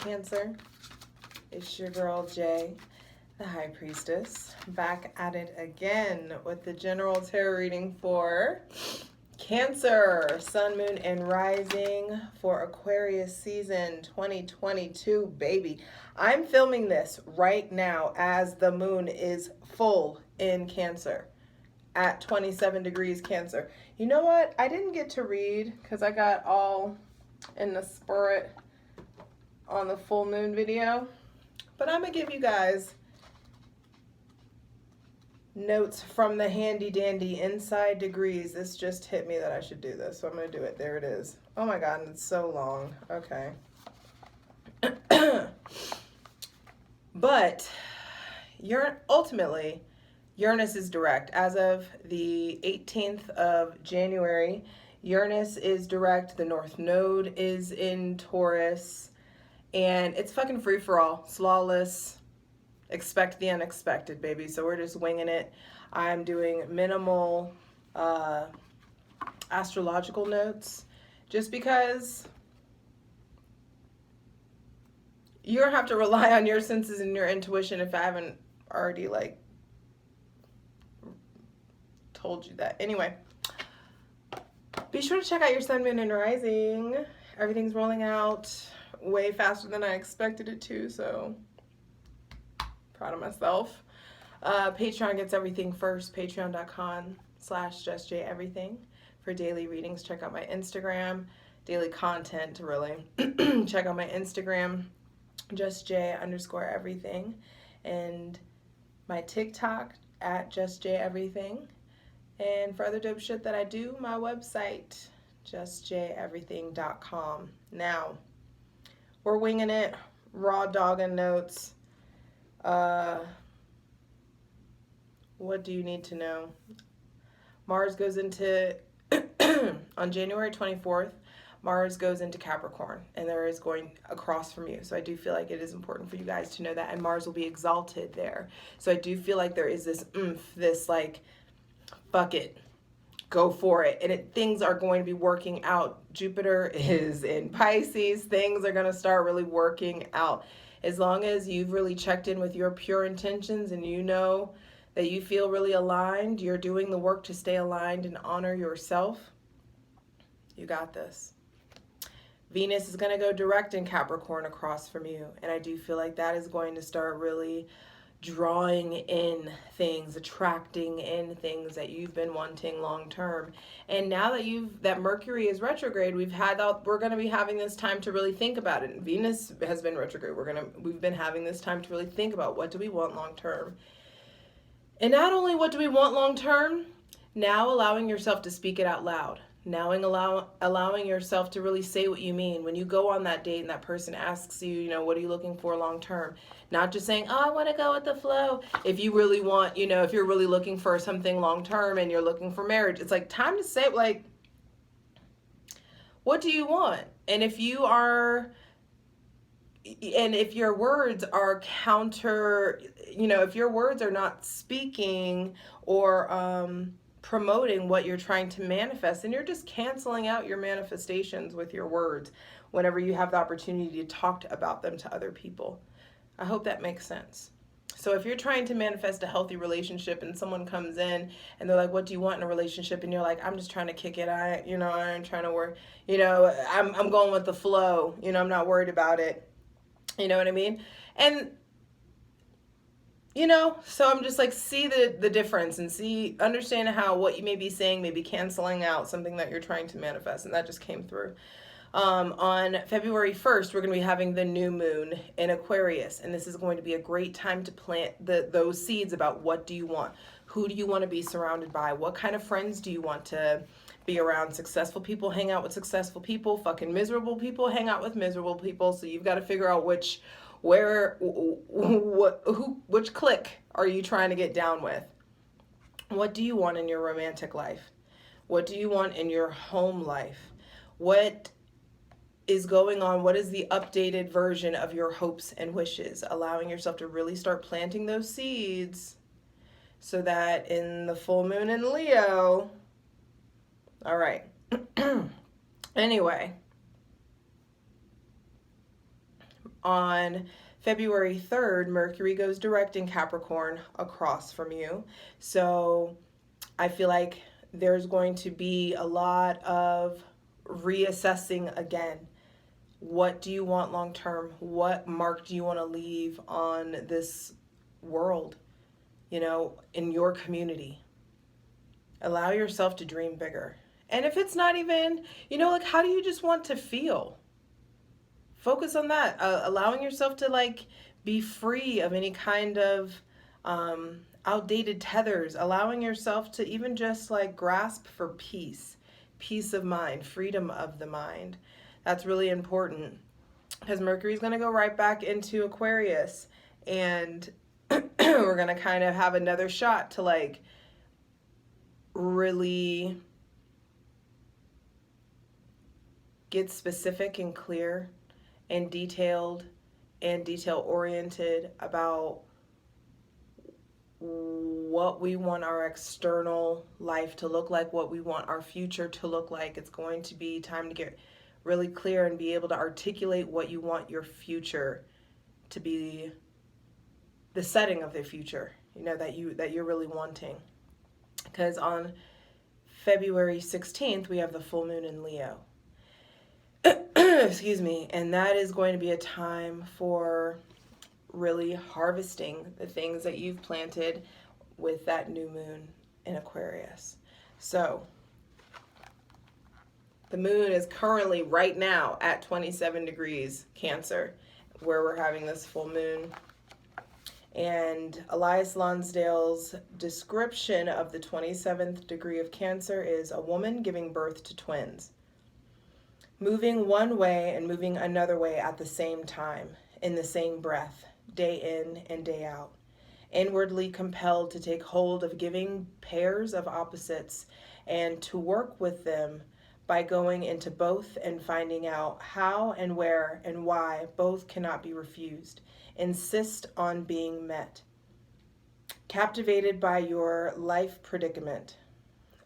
Cancer. It's your girl Jay, the High Priestess, back at it again with the general tarot reading for Cancer, Sun, Moon, and Rising for Aquarius season 2022, baby. I'm filming this right now as the moon is full in Cancer at 27 degrees Cancer. You know what? I didn't get to read because I got all in the spirit on the full moon video, but I'm gonna give you guys notes from the handy dandy inside degrees. This just hit me that I should do this, so I'm gonna do it. There it is. Oh my god, and it's so long. Okay. But ultimately Uranus is direct as of the 18th of January. Uranus is direct. The North Node is in Taurus. And it's fucking free for all, flawless, expect the unexpected, baby. So we're just winging it. I'm doing minimal astrological notes just because you don't have to rely on your senses and your intuition if I haven't already like told you that. Anyway, be sure to check out your Sun, Moon, and Rising. Everything's rolling out way faster than I expected it to, so proud of myself. Patreon gets everything first. Patreon.com/justjeverything for daily readings. Check out my Instagram, daily content, really. Check out my Instagram, justj_everything, and my TikTok at justjeverything. And for other dope shit that I do, my website, justjeverything.com. Now, we're winging it, raw dogging notes. What do you need to know? Mars goes into, on January 24th, Mars goes into Capricorn, and there is going across from you. So I do feel like it is important for you guys to know that, and Mars will be exalted there. So I do feel like there is this oomph, this like, fuck it, go for it, and things are going to be working out. Jupiter is in Pisces. Things are going to start really working out. As long as you've really checked in with your pure intentions and you know that you feel really aligned, you're doing the work to stay aligned and honor yourself, you got this. Venus is going to go direct in Capricorn across from you, and I do feel like that is going to start really drawing in things, attracting in things that you've been wanting long term. And now that Mercury is retrograde, we're going to be having this time to really think about it. Venus has been retrograde. We've been having this time to really think about what do we want long term. And not only what do we want long term, now allowing yourself to speak it out loud. Now allowing yourself to really say what you mean. When you go on that date and that person asks you, what are you looking for long term? Not just saying, oh, I want to go with the flow. If you really want, if you're really looking for something long term and you're looking for marriage, it's like time to say, like, what do you want? And if your words are if your words are not speaking or promoting what you're trying to manifest, and you're just canceling out your manifestations with your words whenever you have the opportunity to talk about them to other people. I hope that makes sense. So if you're trying to manifest a healthy relationship and someone comes in and they're like, what do you want in a relationship? And you're like, I'm just trying to kick it. I ain't trying to work. I'm going with the flow. I'm not worried about it. You know what I mean? And so I'm just like, see the difference and understand how what you may be saying may be canceling out something that you're trying to manifest. And that just came through. On February 1st, we're going to be having the new moon in Aquarius. And this is going to be a great time to plant those seeds about what do you want? Who do you want to be surrounded by? What kind of friends do you want to be around? Successful people hang out with successful people. Fucking miserable people hang out with miserable people. So you've got to figure out which clique are you trying to get down with? What do you want in your romantic life? What do you want in your home life? What is going on? What is the updated version of your hopes and wishes? Allowing yourself to really start planting those seeds so that in the full moon in Leo, all right. Anyway, On February 3rd, Mercury goes direct in Capricorn across from you. So I feel like there's going to be a lot of reassessing again. What do you want long term? What mark do you want to leave on this world, you know, in your community? Allow yourself to dream bigger. And if it's not even, you know, like, how do you just want to feel? Focus on that. Allowing yourself to, like, be free of any kind of outdated tethers. Allowing yourself to even just, like, grasp for peace of mind, freedom of the mind. That's really important, because Mercury's going to go right back into Aquarius, and we're going to kind of have another shot to, like, really get specific and clear and detailed and detail oriented about what we want our external life to look like, what we want our future to look like. It's going to be time to get really clear and be able to articulate what you want your future to be, the setting of the future, you know, that you're really wanting. Because on February 16th, we have the full moon in Leo. Excuse me. And that is going to be a time for really harvesting the things that you've planted with that new moon in Aquarius. So the moon is currently right now at 27 degrees Cancer, where we're having this full moon. And Elias Lonsdale's description of the 27th degree of Cancer is a woman giving birth to twins, moving one way and moving another way at the same time, in the same breath, day in and day out, inwardly compelled to take hold of giving pairs of opposites and to work with them by going into both and finding out how and where and why both cannot be refused. Insist on being met. Captivated by your life predicament,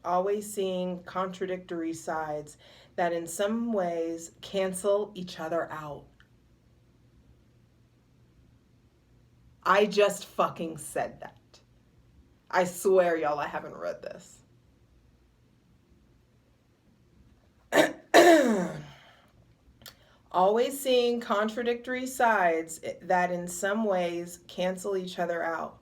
always seeing contradictory sides that in some ways cancel each other out. I just fucking said that. I swear, y'all, I haven't read this. Always seeing contradictory sides that in some ways cancel each other out,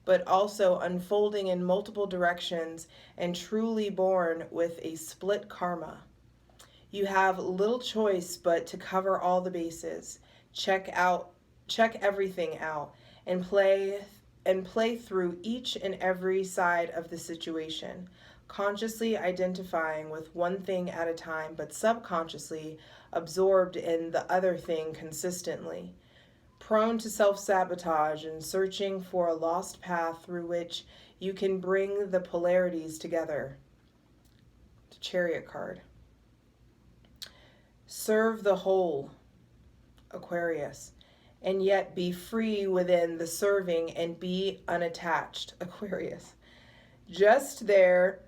but also unfolding in multiple directions and truly born with a split karma. You have little choice but to cover all the bases, check everything out, and play through each and every side of the situation, consciously identifying with one thing at a time, but subconsciously absorbed in the other thing consistently, prone to self-sabotage and searching for a lost path through which you can bring the polarities together. The Chariot card. Serve the whole, Aquarius, and yet be free within the serving and be unattached, Aquarius. Just there,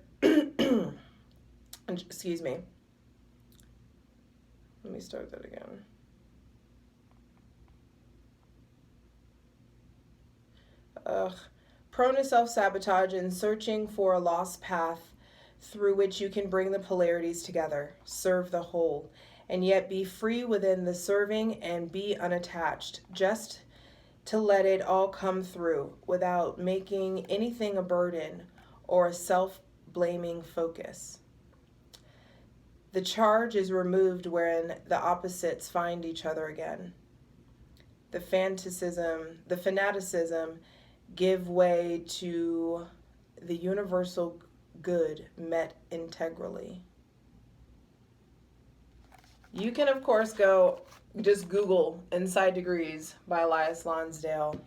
excuse me. Let me start that again. Prone to self-sabotage and searching for a lost path through which you can bring the polarities together, serve the whole, and yet be free within the serving and be unattached, just to let it all come through without making anything a burden or a self-blaming focus. The charge is removed when the opposites find each other again. The fanaticism give way to the universal good met integrally. You can, of course, just Google Inside Degrees by Elias Lonsdale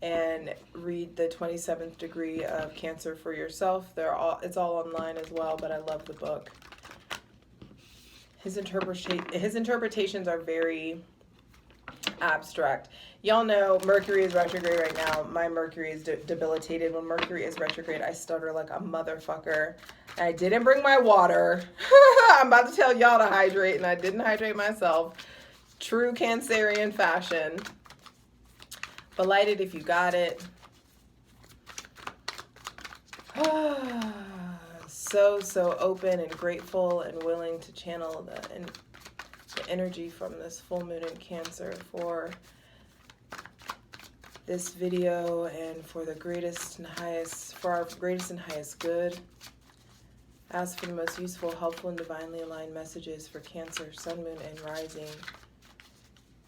and read the 27th degree of Cancer for yourself. It's all online as well, but I love the book. His interpretations are very abstract. Y'all know Mercury is retrograde right now. My Mercury is debilitated. When Mercury is retrograde, I stutter like a motherfucker. I didn't bring my water. I'm about to tell y'all to hydrate, and I didn't hydrate myself. True Cancerian fashion. But light it if you got it. So open and grateful and willing to channel the energy from this full moon in Cancer for this video and for the greatest and highest, for our greatest and highest good. Ask for the most useful, helpful, and divinely aligned messages for Cancer, Sun, Moon, and Rising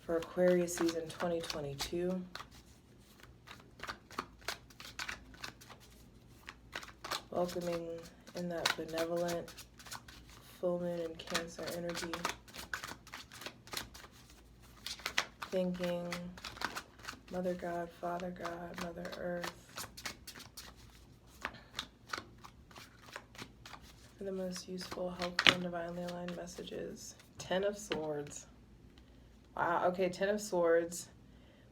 for Aquarius season 2022. Welcoming in that benevolent full moon in Cancer energy. Thanking Mother God, Father God, Mother Earth for the most useful, helpful, and divinely aligned messages. 10 of Swords. Wow, okay, 10 of Swords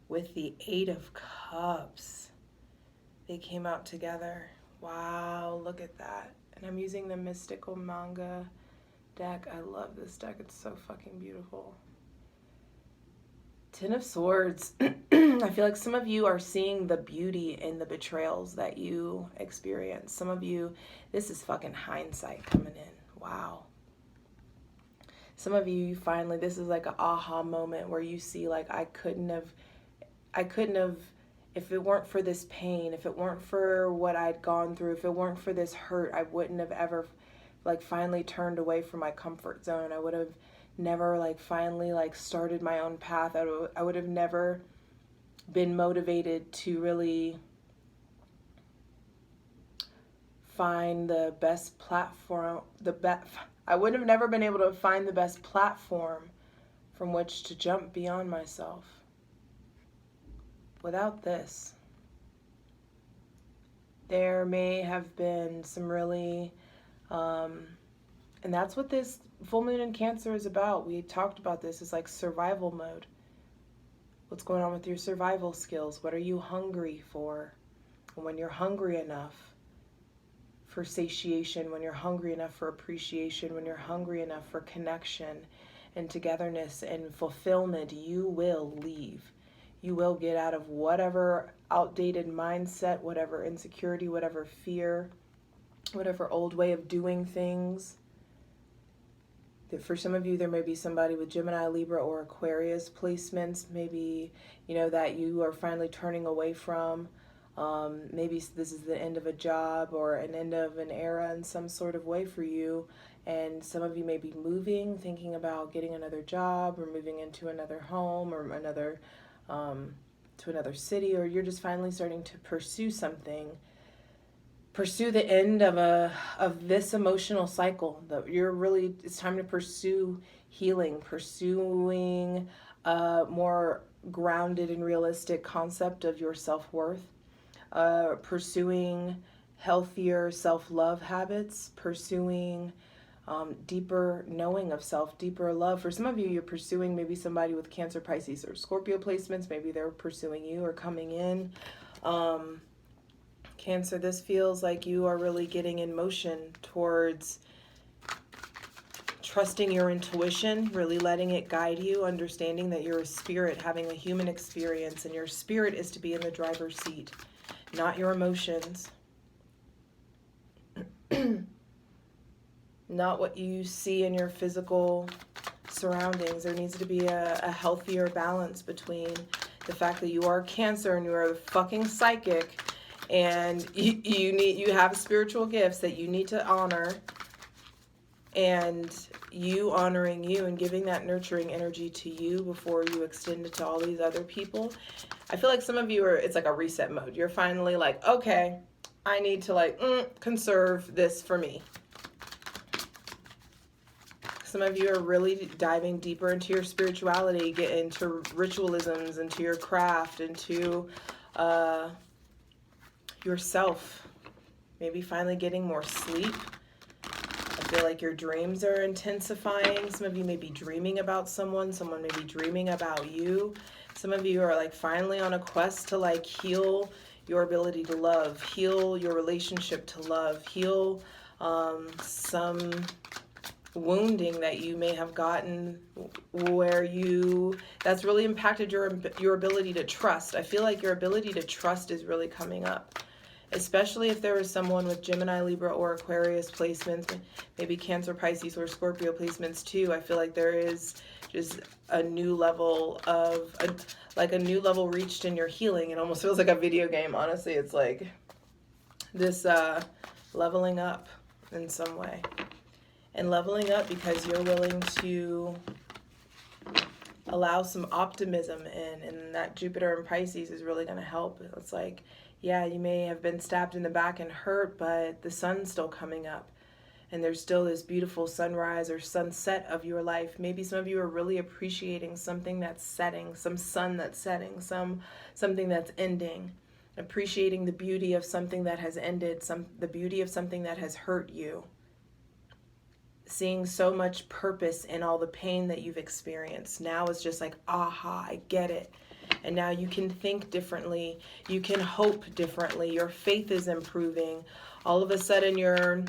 with the 8 of Cups. They came out together. Wow, look at that. And I'm using the Mystical Manga deck. I love this deck. It's so fucking beautiful. 10 of Swords. I feel like some of you are seeing the beauty in the betrayals that you experience. Some of you, this is fucking hindsight coming in. Wow. Some of you finally, this is like an aha moment where you see like I couldn't have, if it weren't for this pain, if it weren't for what I'd gone through, if it weren't for this hurt, I wouldn't have ever like finally turned away from my comfort zone. I would have never like finally like started my own path. I would have never been motivated to really find the best platform, I would have never been able to find the best platform from which to jump beyond myself without this. There may have been some really, and that's what this full moon in Cancer is about. We talked about this. It's like survival mode. What's going on with your survival skills? What are you hungry for? And when you're hungry enough for satiation, when you're hungry enough for appreciation, when you're hungry enough for connection and togetherness and fulfillment, you will leave. You will get out of whatever outdated mindset, whatever insecurity, whatever fear, whatever old way of doing things. For some of you, there may be somebody with Gemini, Libra, or Aquarius placements, maybe, that you are finally turning away from. Maybe this is the end of a job or an end of an era in some sort of way for you. And some of you may be moving, thinking about getting another job or moving into another home or to another city, or you're just finally starting to pursue something. Pursue the end of this emotional cycle. It's time to pursue healing, pursuing a more grounded and realistic concept of your self-worth, pursuing healthier self-love habits, pursuing deeper knowing of self, deeper love. For some of you, you're pursuing maybe somebody with Cancer, Pisces, or Scorpio placements. Maybe they're pursuing you or coming in. Cancer, this feels like you are really getting in motion towards trusting your intuition, really letting it guide you, understanding that you're a spirit having a human experience, and your spirit is to be in the driver's seat, not your emotions. Not what you see in your physical surroundings. There needs to be a healthier balance between the fact that you are Cancer and you are the fucking psychic, and you have spiritual gifts that you need to honor, and you honoring you and giving that nurturing energy to you before you extend it to all these other people. I feel like some of you it's like a reset mode. You're finally like, okay, I need to conserve this for me. Some of you are really diving deeper into your spirituality, get into ritualisms, into your craft, into yourself. Maybe finally getting more sleep. I feel like your dreams are intensifying. Some of you may be dreaming about someone. Someone may be dreaming about you. Some of you are finally on a quest to heal your ability to love, heal your relationship to love, heal some wounding that you may have gotten where that's really impacted your ability to trust. I feel like your ability to trust is really coming up, especially if there is someone with Gemini, Libra, or Aquarius placements, maybe Cancer, Pisces, or Scorpio placements too. I feel like there is just a new level of a new level reached in your healing. It almost feels like a video game, honestly. It's like this leveling up in some way. And leveling up because you're willing to allow some optimism in, and that Jupiter in Pisces is really going to help. It's like, yeah, you may have been stabbed in the back and hurt, but the sun's still coming up, and there's still this beautiful sunrise or sunset of your life. Maybe some of you are really appreciating something that's setting, some sun that's setting, something that's ending, appreciating the beauty of something that has ended, the beauty of something that has hurt you. Seeing so much purpose in all the pain that you've experienced. Now it's just like, aha, I get it. And now you can think differently. You can hope differently. Your faith is improving. All of a sudden your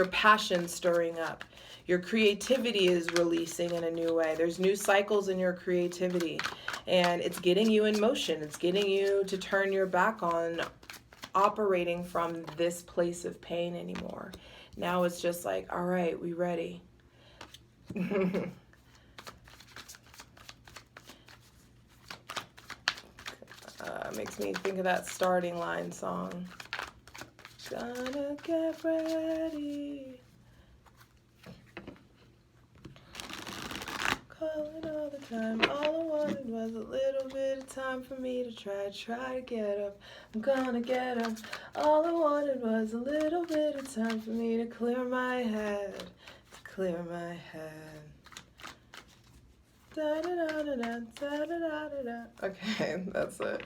passion's stirring up. Your creativity is releasing in a new way. There's new cycles in your creativity. And it's getting you in motion. It's getting you to turn your back on operating from this place of pain anymore. Now it's just like, all right, we ready. Makes me think of that Starting Line song. Gonna get ready. Calling all the time. All I wanted was a little bit of time for me to try to get up. I'm gonna get up. All I wanted was a little bit of time for me to clear my head. To clear my head. Da da da da da da da da da. Okay, that's it.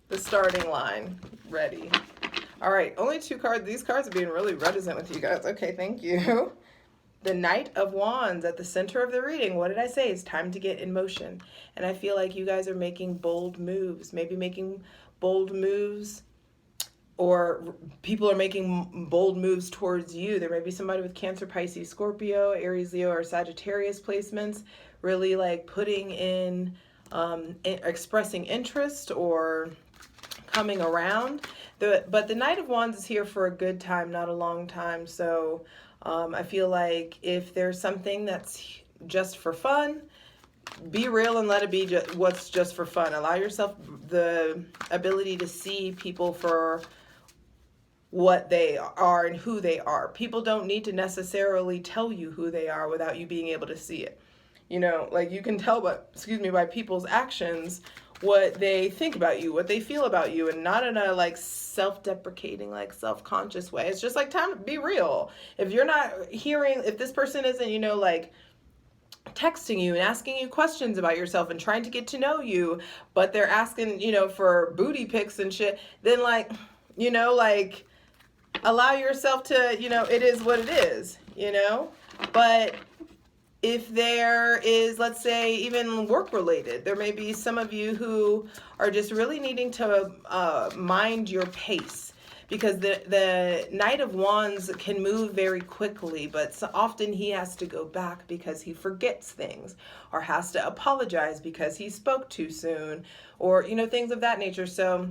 The Starting Line. Ready. All right, only 2 cards. These cards are being really reticent with you guys. Okay, thank you. The Knight of Wands at the center of the reading. What did I say? It's time to get in motion. And I feel like you guys are making bold moves. Maybe making bold moves, or people are making bold moves towards you. There may be somebody with Cancer, Pisces, Scorpio, Aries, Leo, or Sagittarius placements, really like putting in, expressing interest or coming around. But the Knight of Wands is here for a good time, not a long time. So I feel like if there's something that's just for fun, be real and let it be what's just for fun. Allow yourself the ability to see people for what they are and who they are. People don't need to necessarily tell you who they are without you being able to see it. You know, like you can tell by people's actions what they think about you, what they feel about you, and not in a like self-deprecating, like self-conscious way. It's just like time to be real. If you're not hearing, if this person isn't, you know, like texting you and asking you questions about yourself and trying to get to know you, but they're asking, you know, for booty pics and shit, then like, you know, like allow yourself to, you know, it is what it is, you know. But if there is, let's say, even work-related, there may be some of you who are just really needing to mind your pace, because the Knight of Wands can move very quickly, but so often he has to go back because he forgets things, or has to apologize because he spoke too soon, or, you know, things of that nature. So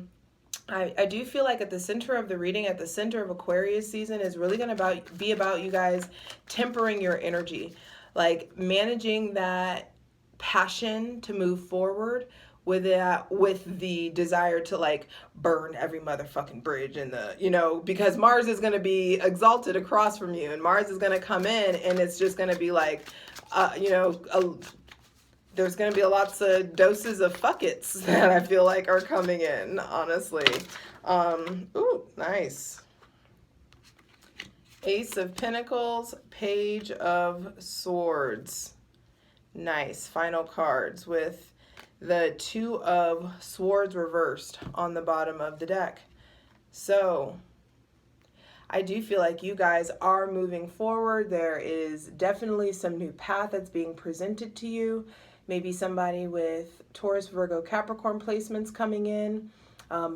I do feel like at the center of the reading, at the center of Aquarius season, is really going to be about you guys tempering your energy. Like managing that passion to move forward with the desire to like burn every motherfucking bridge in the, you know, because Mars is going to be exalted across from you, and Mars is going to come in, and it's just going to be like, you know, there's going to be lots of doses of fuckets that I feel like are coming in, honestly. Ooh, nice. Ace of Pentacles, Page of Swords. Nice. Final cards with the 2 of Swords reversed on the bottom of the deck. So I do feel like you guys are moving forward. There is definitely some new path that's being presented to you. Maybe somebody with Taurus, Virgo, Capricorn placements coming in.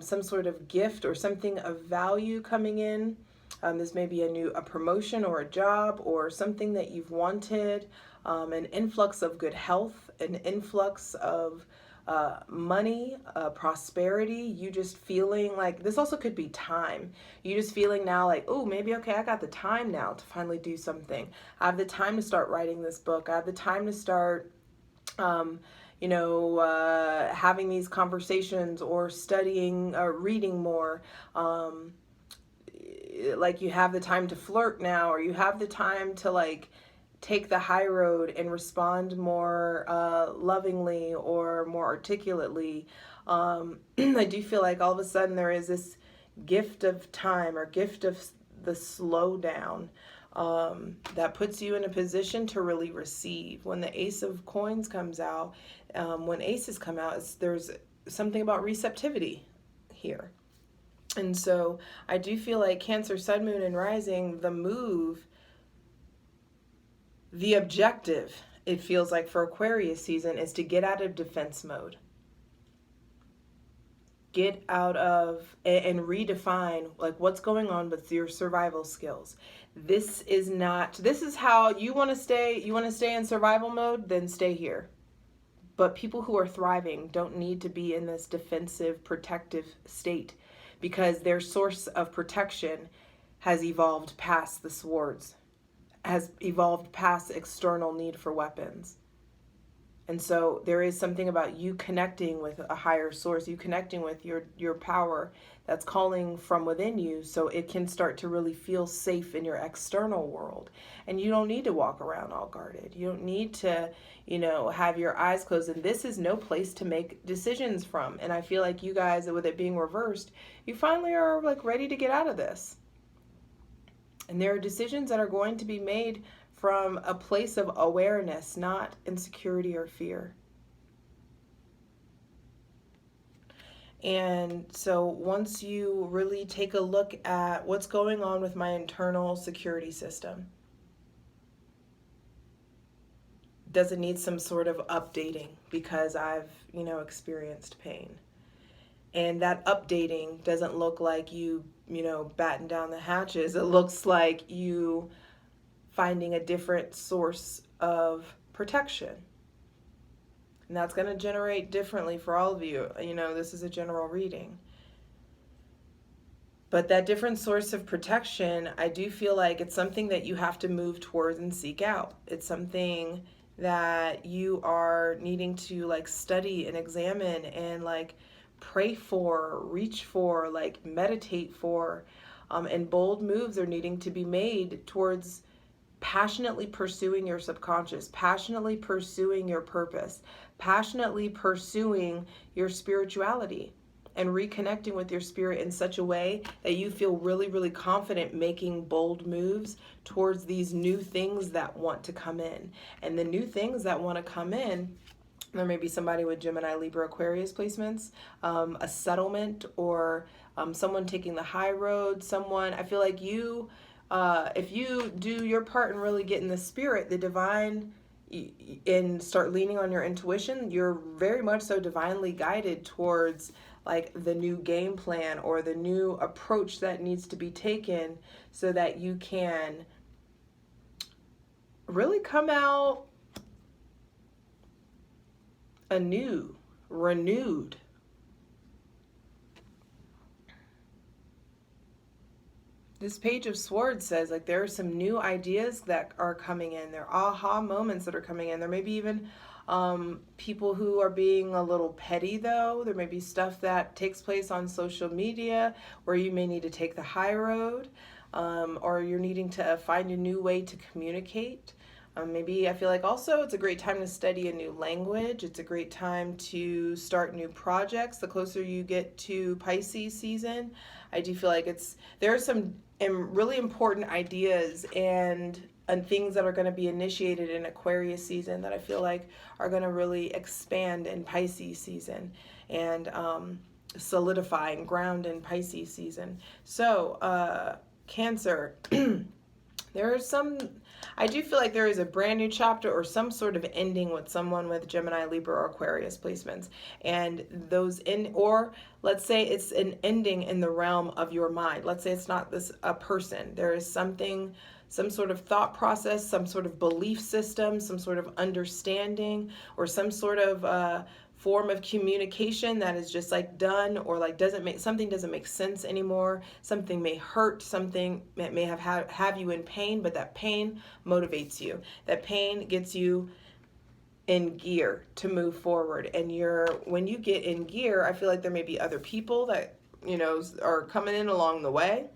Some sort of gift or something of value coming in. This may be a promotion or a job or something that you've wanted, an influx of good health, an influx of money, prosperity. You just feeling like, this also could be time. You just feeling now like, oh, maybe, okay, I got the time now to finally do something. I have the time to start writing this book. I have the time to start having these conversations or studying or reading more. Like you have the time to flirt now, or you have the time to like take the high road and respond more lovingly or more articulately. I do feel like all of a sudden there is this gift of time or gift of the slowdown that puts you in a position to really receive. When the Ace of Coins comes out, when aces come out, there's something about receptivity here. And so I do feel like Cancer, Sun, Moon, and Rising, the move, the objective, it feels like for Aquarius season, is to get out of defense mode. Get out of and redefine like what's going on with your survival skills. This is how you want to stay. You want to stay in survival mode, then stay here. But people who are thriving don't need to be in this defensive, protective state, because their source of protection has evolved past the swords, has evolved past external need for weapons. And so there is something about you connecting with a higher source, you connecting with your power that's calling from within you, so it can start to really feel safe in your external world. And you don't need to walk around all guarded. You don't need to, have your eyes closed. And this is no place to make decisions from. And I feel like you guys, with it being reversed, you finally are like ready to get out of this. And there are decisions that are going to be made from a place of awareness, not insecurity or fear. And so once you really take a look at what's going on with my internal security system, does it need some sort of updating because I've, experienced pain? And that updating doesn't look like you batten down the hatches. It looks like you finding a different source of protection. And that's going to generate differently for all of you. This is a general reading. But that different source of protection, I do feel like it's something that you have to move towards and seek out. It's something that you are needing to like study and examine and like pray for, reach for, like meditate for. And bold moves are needing to be made towards passionately pursuing your subconscious, passionately pursuing your purpose, passionately pursuing your spirituality, and reconnecting with your spirit in such a way that you feel really, really confident making bold moves towards these new things that want to come in. And the new things that want to come in, there may be somebody with Gemini, Libra, Aquarius placements, a settlement, or someone taking the high road, I feel like you, if you do your part and really get in the spirit, the divine, and start leaning on your intuition, you're very much so divinely guided towards like the new game plan or the new approach that needs to be taken so that you can really come out anew, renewed. This Page of Swords says like there are some new ideas that are coming in. There are aha moments that are coming in. There may be even people who are being a little petty though. There may be stuff that takes place on social media where you may need to take the high road, or you're needing to find a new way to communicate. Maybe I feel like also it's a great time to study a new language. It's a great time to start new projects. The closer you get to Pisces season, I do feel like there are some really important ideas and things that are going to be initiated in Aquarius season that I feel like are going to really expand in Pisces season and solidify and ground in Pisces season. So Cancer, There is some, I do feel like there is a brand new chapter or some sort of ending with someone with Gemini, Libra, or Aquarius placements. And those or let's say it's an ending in the realm of your mind. Let's say it's not a person. There is something, some sort of thought process, some sort of belief system, some sort of understanding, or some sort of form of communication that is just like done, or like something doesn't make sense anymore. Something may hurt, something that may have you in pain, but that pain motivates you. That pain gets you in gear to move forward. And when you get in gear, I feel like there may be other people that are coming in along the way.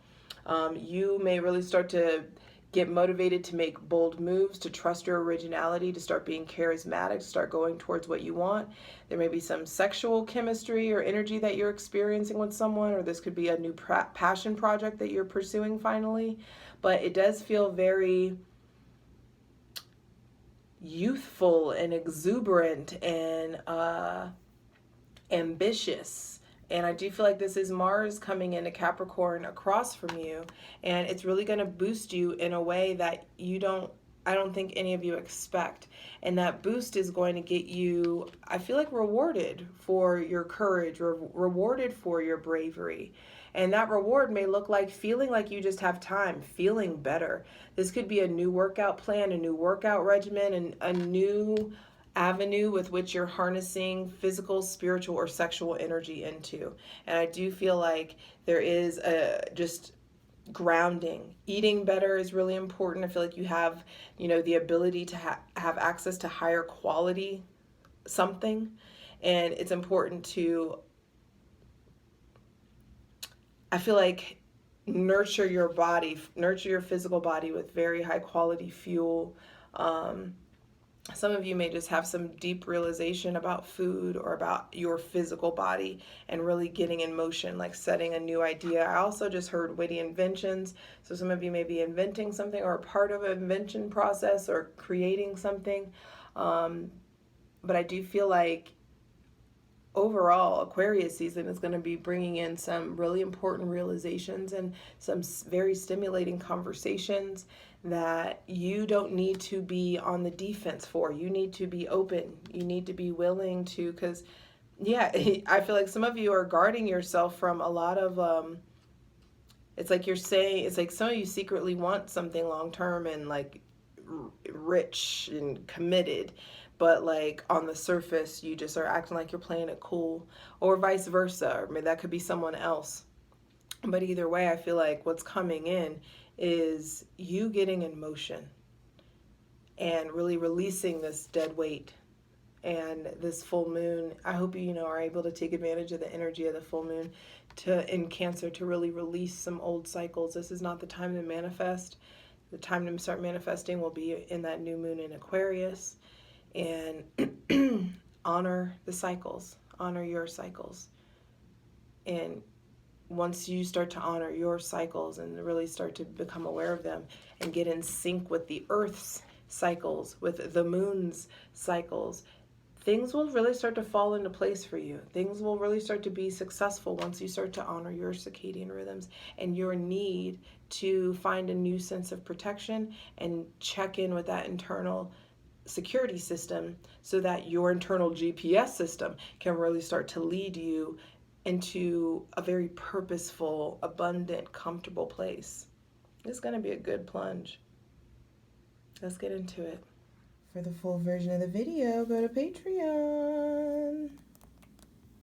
You may really start to get motivated to make bold moves, to trust your originality, to start being charismatic, to start going towards what you want. There may be some sexual chemistry or energy that you're experiencing with someone, or this could be a new passion project that you're pursuing finally. But it does feel very youthful and exuberant and ambitious. And I do feel like this is Mars coming into Capricorn across from you, and it's really going to boost you in a way that I don't think any of you expect. And that boost is going to get you, I feel like, rewarded for your courage, rewarded for your bravery. And that reward may look like feeling like you just have time, feeling better. This could be a new workout plan, a new workout regimen, and a new avenue with which you're harnessing physical, spiritual, or sexual energy into. And I do feel like there is just grounding. Eating better is really important. I feel like you have, the ability to have access to higher quality something. And it's important to, I feel like, nurture your body, nurture your physical body with very high quality fuel. Some of you may just have some deep realization about food or about your physical body and really getting in motion, like setting a new idea. I also just heard witty inventions. So some of you may be inventing something or a part of an invention process or creating something. But I do feel like overall, Aquarius season is going to be bringing in some really important realizations and some very stimulating conversations that you don't need to be on the defense for. You need to be open. You need to be willing to, because, yeah, I feel like some of you are guarding yourself from a lot of, it's like it's like some of you secretly want something long term and like rich and committed, but like on the surface you just are acting like you're playing it cool, or vice versa, or maybe that could be someone else. But either way, I feel like what's coming in is you getting in motion and really releasing this dead weight. And this full moon, I hope you are able to take advantage of the energy of the full moon in Cancer to really release some old cycles. This is not the time to manifest. The time to start manifesting will be in that new moon in Aquarius. And honor the cycles, honor your cycles. And once you start to honor your cycles and really start to become aware of them and get in sync with the Earth's cycles, with the moon's cycles, things will really start to fall into place for you. Things will really start to be successful once you start to honor your circadian rhythms and your need to find a new sense of protection and check in with that internal security system so that your internal GPS system can really start to lead you into a very purposeful, abundant, comfortable place. It's going to be a good plunge. Let's get into it. For the full version of the video, go to Patreon.